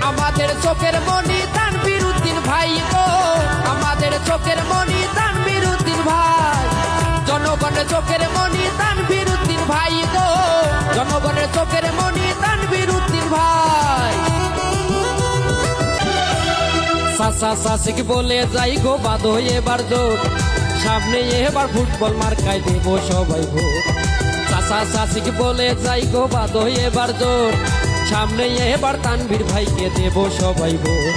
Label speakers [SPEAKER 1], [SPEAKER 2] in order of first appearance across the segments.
[SPEAKER 1] আমাদের চোখের মনি তানভীর উদ্দিন ভাই গো, আমাদের চোখের মনি তানভীর উদ্দিন ভাই। জনগণের চোখের মনি তানভীর উদ্দিন ভাই গো, জনগণের চোখের মনি তানভীর উদ্দিন ভাই। চাচা চাচিকে বলে যাই গো বাঁধো এবার জোর, সামনে এবার ফুটবল মার্কায় দেব সবাই ভোট। চাচা চাচিকে বলে যাই গো বাঁধো এবার জোর, সামনে এবার তানভীর ভাইকে দেব সবাই ভোট।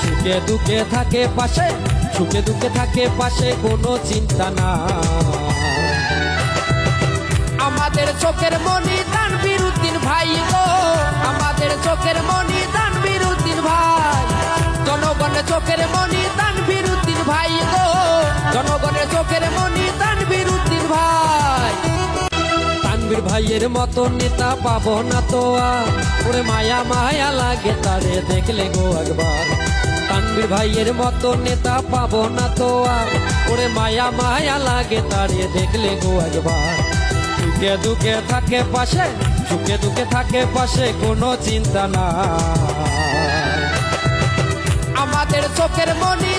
[SPEAKER 1] সুখে দুঃখে থাকে পাশে, সুখে দুঃখে থাকে পাশে, কোনো চিন্তা না। আমাদের চোখের মনি তানভীর উদ্দিন ভাই গো, আমাদের চোখের মনি তানভীর উদ্দিন ভাই। জনগণের চোখের মনি তানভীর উদ্দিন ভাই গো, জনগণের চোখের মনি তানভীর উদ্দিন ভাই। তানভীর ভাইয়ের মতো নেতা পাবো না তো আর, ওরে মায়া মায়া লাগে তারে দেখলে গো একবার। তানভীর ভাইয়ের মতো নেতা পাবো না তো আর, ওরে মায়া মায়া লাগে তারে দেখলে গো একবার। সুখে দুঃখে থাকে পাশে, সুখে দুঃখে থাকে পাশে, কোনো চিন্তা না। আমাদের চোখের মনি